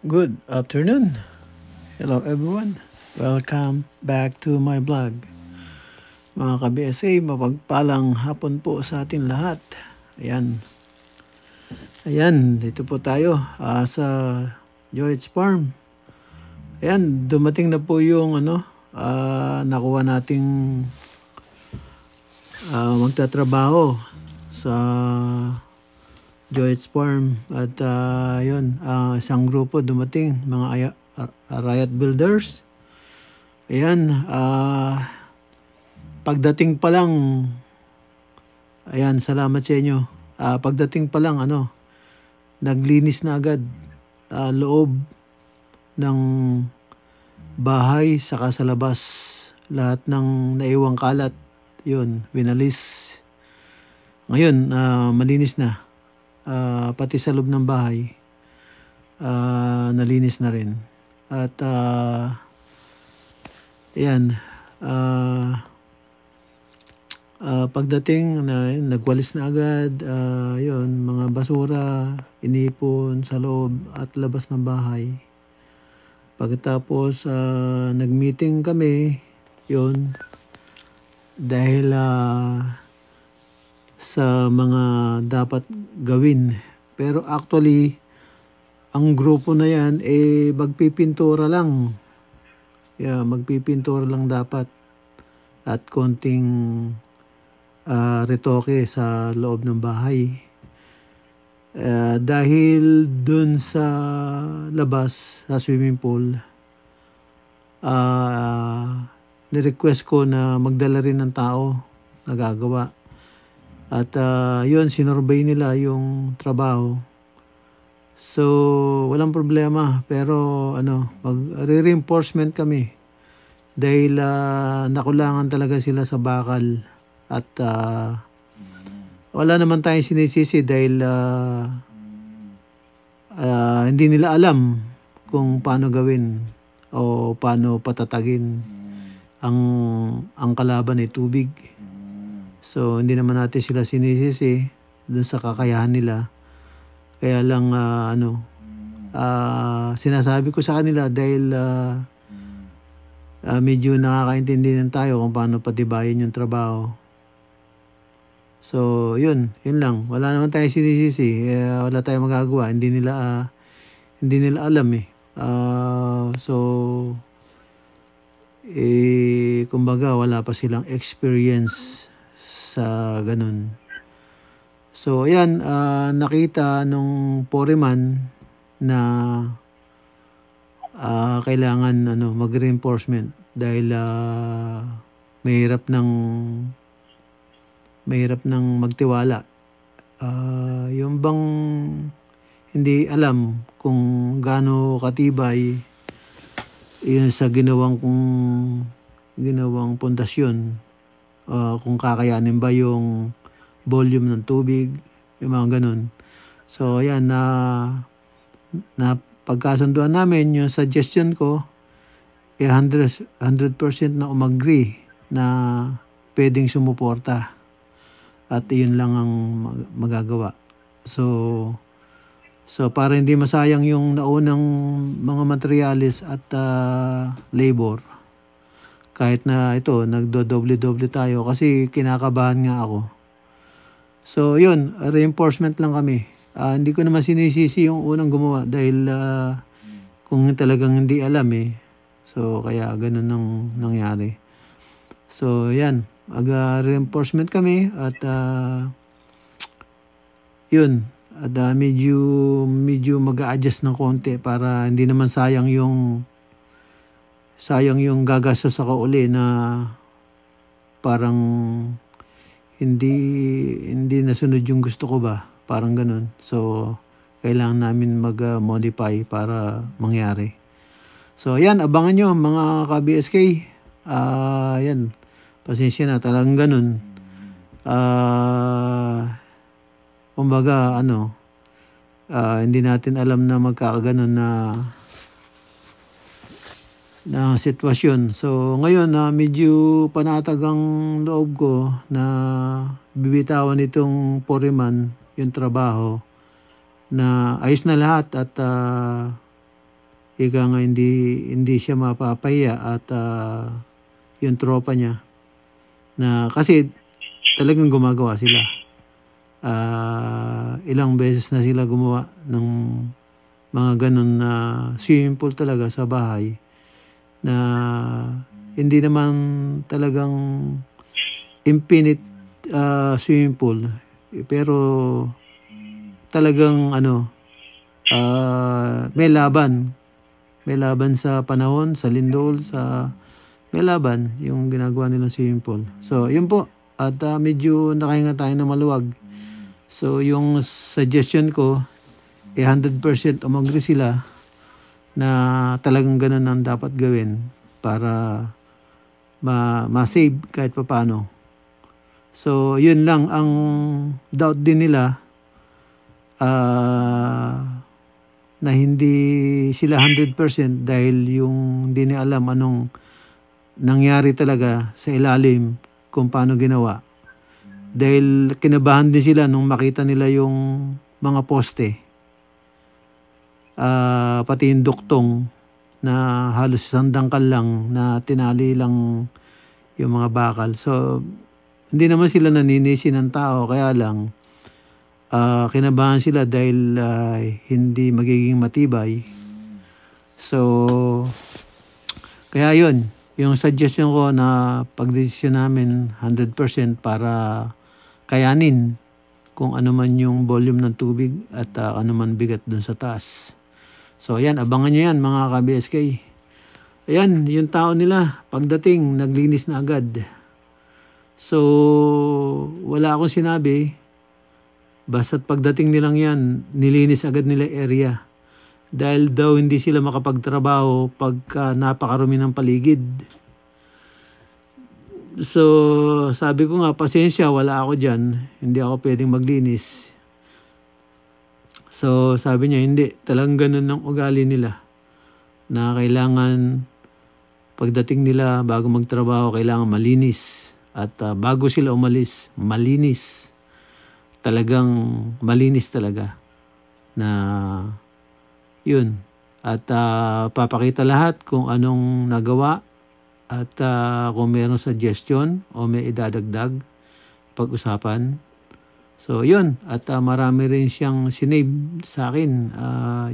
Good afternoon. Hello everyone. Welcome back to my blog. Mga ka-BSA, mapagpalang hapon po sa ating lahat. Ayan. Ayan, dito po tayo sa Joyce Farm. Ayan, dumating na po yung nakuha nating magtatrabaho sa Joyce Farm at yun, isang grupo dumating, mga riot builders. Ayan, pagdating pa lang, ayan, salamat sa inyo. Pagdating pa lang, naglinis na agad loob ng bahay saka sa labas. Lahat ng naiwang kalat, yun, winalis. Ngayon, malinis na. Pati sa loob ng bahay nalinis na rin at yan pagdating nagwalis na agad, yun, mga basura inipon sa loob at labas ng bahay. Pagkatapos nagmeeting kami, yun, dahil sa mga dapat gawin. Pero actually, ang grupo na yan, magpipintura lang. Yeah, magpipintura lang dapat. At konting retoke sa loob ng bahay. Dahil dun sa labas, sa swimming pool, nirequest ko na magdala rin ng tao na gagawa. At yun, sinurbay nila yung trabaho. So, walang problema. Pero, mag-reinforcement kami. Dahil nakulangan talaga sila sa bakal. At wala naman tayong sinisisi dahil hindi nila alam kung paano gawin o paano patatagin ang kalaban ay tubig. So, hindi naman natin sila sinisisi dun sa kakayahan nila. Kaya lang, sinasabi ko sa kanila dahil medyo nakakaintindihan tayo kung paano patibayin yung trabaho. So, yun lang. Wala naman tayong sinisisi. Wala tayong magagawa. Hindi nila alam eh. Kumbaga, wala pa silang experience sa ganun. So, ayan, nakita nung foreman na kailangan mag-reinforcement dahil mahirap nang magtiwala. Yung bang hindi alam kung gaano katibay yun sa ginawang pundasyon. Kung kakayanin ba yung volume ng tubig, yung mga ganun. So ayan, na pagkasunduan namin yung suggestion ko, 100% na umagree na pwedeng sumuporta at yun lang ang magagawa. So para hindi masayang yung naunang mga materyales at labor, kahit na ito nagdo-doble-doble tayo kasi kinakabahan nga ako. So yun, reinforcement lang kami. Hindi ko naman sinisisi yung unang gumawa dahil kung talagang hindi alam so kaya ganun nang nangyari. So yan, reinforcement kami at yun, at medyo mag-a-adjust ng konti para hindi naman sayang yung gagastos ako uli na parang hindi nasunod yung gusto ko ba, parang ganun. So kailangan namin mag-modify para mangyari. So yan, abangan nyo mga ka-BSK. Yan, pasensya na, talagang ganun. Kumbaga hindi natin alam na magkakaganon na sitwasyon. So ngayon medyo panatag ang loob ko na bibitawan itong foreman yung trabaho, na ayos na lahat at ika nga hindi siya mapapahiya at yung tropa niya na kasi talagang gumagawa sila. Ilang beses na sila gumawa ng mga ganun na swimming pool talaga sa bahay na hindi naman talagang infinite swimming pool, pero talagang may laban sa panahon, sa lindol, may laban yung ginagawa nilang swimming pool. So yun po, at medyo nakahinga tayo ng maluwag. So yung suggestion ko 100% umagri sila na talagang ganun ang dapat gawin para ma-save kahit papaano. So yun lang ang doubt din nila, na hindi sila 100% dahil yung hindi nila alam anong nangyari talaga sa ilalim kung paano ginawa. Dahil kinabahan din sila nung makita nila yung mga poste, pati yung duktong na halos isang dangkal lang na tinali lang yung mga bakal. So hindi naman sila naninisi ng tao, kaya lang kinabahan sila dahil hindi magiging matibay. So kaya yun, yung suggestion ko na pagdesisyon namin 100% para kayanin kung ano man yung volume ng tubig at ano man bigat dun sa taas. So ayan, abangan nyo yan mga ka-BSK. Ayan, yung tao nila pagdating naglinis na agad. So wala akong sinabi, basta't pagdating nilang yan nilinis agad nila area, dahil daw hindi sila makapagtrabaho pagka napakarumi ng paligid. So sabi ko nga, pasensya, wala ako dyan, hindi ako pwedeng maglinis. So sabi niya, hindi, talagang ganun ng ugali nila, na kailangan pagdating nila bago magtrabaho kailangan malinis, at bago sila umalis malinis, talagang malinis talaga, na yun, at papakita lahat kung anong nagawa. At kung mayroong suggestion o may idadagdag, pag-usapan. So yun, at marami rin siyang sinave sa akin.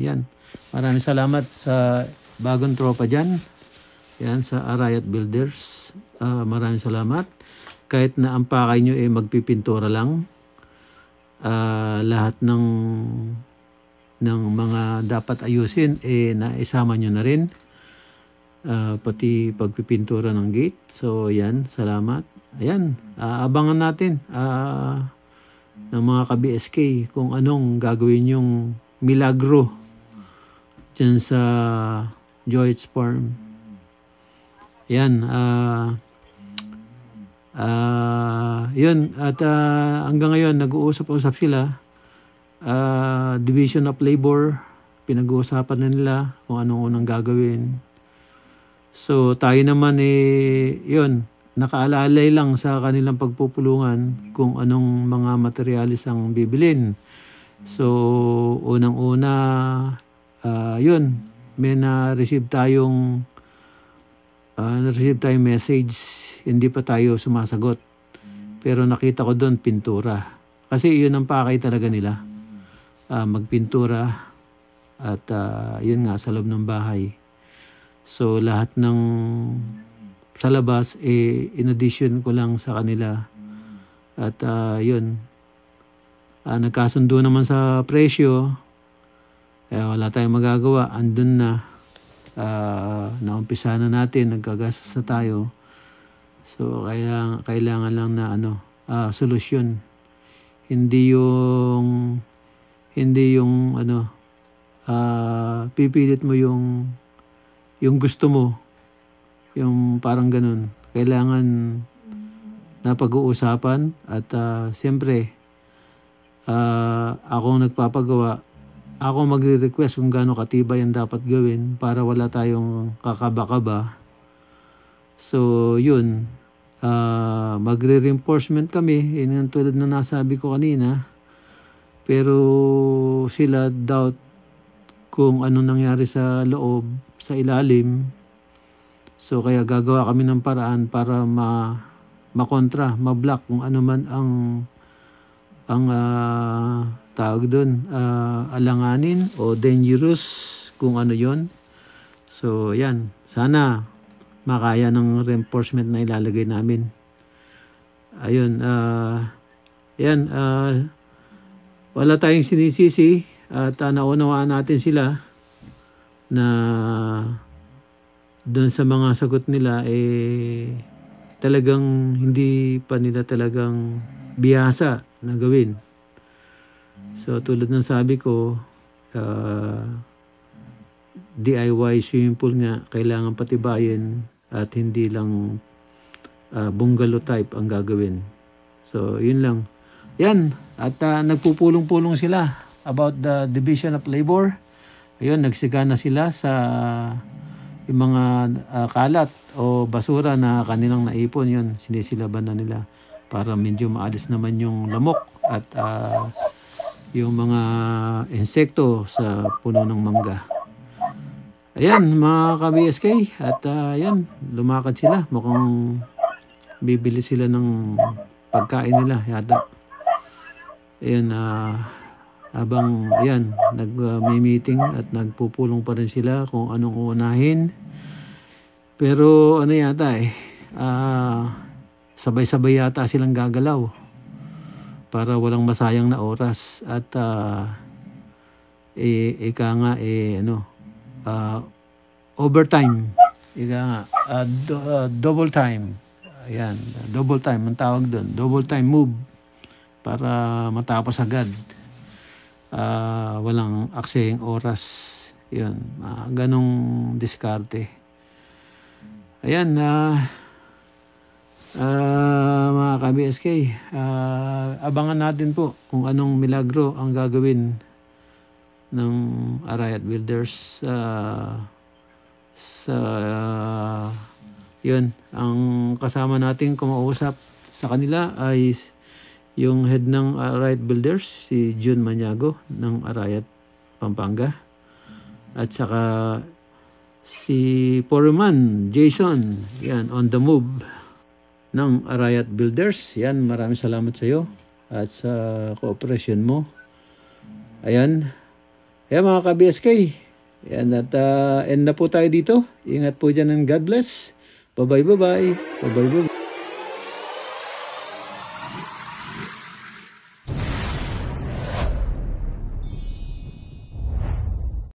Yan, maraming salamat sa bagong tropa dyan. Yan, sa Arayat Builders. Maraming salamat. Kahit na ang pakay nyo magpipintura lang, lahat ng mga dapat ayusin naisama nyo na rin. Pati pagpipintura ng gate. So yan, salamat. Ayan, abangan natin ng mga ka-BSK kung anong gagawin yung milagro dyan sa Joyce Farm. Yan, yun, at hanggang ngayon nag-uusap-usap sila Division of Labor, pinag-uusapan na nila kung anong unang gagawin. So tayo naman yun, nakaalalay lang sa kanilang pagpupulungan kung anong mga materyales ang bibilin. So unang-una, yun, may na-receive tayong message, hindi pa tayo sumasagot. Pero nakita ko doon pintura. Kasi yun ang pakay talaga nila. Magpintura at yun nga sa loob ng bahay. So lahat ng sa labas in addition ko lang sa kanila. At yun, nagkasundo naman sa presyo. Wala tayong magagawa, andun na. Naumpisa na natin, nagkagastos na tayo. So kailangan lang na solusyon. Hindi yung pipilit mo yung gusto mo, yung parang ganun. Kailangan na pag-uusapan at siyempre ako nagpapagawa, ako magre-request kung gaano katibay ang dapat gawin para wala tayong kakaba-kaba. So yun, magre-reinforcement kami, yun tulad na nasabi ko kanina. Pero sila doubt kung ano nangyari sa loob, sa ilalim. So kaya gagawa kami ng paraan para makontra, ma-block kung ano man ang tawag doon, alanganin o dangerous kung ano yon. So yan, sana makaya ng reinforcement na ilalagay namin. Ayun, yan, wala tayong sinisisi at naunawaan natin sila na doon sa mga sagot nila talagang hindi pa nila talagang biyasa na gawin. So tulad ng sabi ko, DIY swimming pool nga kailangan patibayin at hindi lang bungalow type ang gagawin. So yun lang. Yan, at nagpupulong-pulong sila about the Division of Labor. Ayun, nagsigana sila sa yung mga kalat o basura na kanilang naipon. Yun, sinisilaban na nila para medyo maalis naman yung lamok at yung mga insekto sa puno ng mangga. Ayan, mga ka-BSK, at yan, lumakad sila. Mukhang bibili sila ng pagkain nila yata. Ayan, habang ayan, nag-meeting at nagpupulong pa rin sila kung anong uunahin. Pero ano yata sabay-sabay yata silang gagalaw para walang masayang na oras. At ika nga overtime, ika nga double time. Ayan, double time ang tawag doon, double time move para matapos agad. Walang aksayang oras. Yun, ganong diskarte. Ayan, mga ka-BSK, abangan natin po kung anong milagro ang gagawin ng Arayat Builders. Yun, ang kasama nating kumausap sa kanila ay yung head ng Arayat Builders, si June Maniago ng Arayat, Pampanga. At saka si Foreman Jason, yan, on the move ng Arayat Builders. Yan, maraming salamat sa iyo at sa cooperation mo. Ayan. Ayan mga ka-BSK. Ayan, at end na po tayo dito. Ingat po dyan and God bless. Bye-bye, bye-bye. Bye-bye, bye-bye.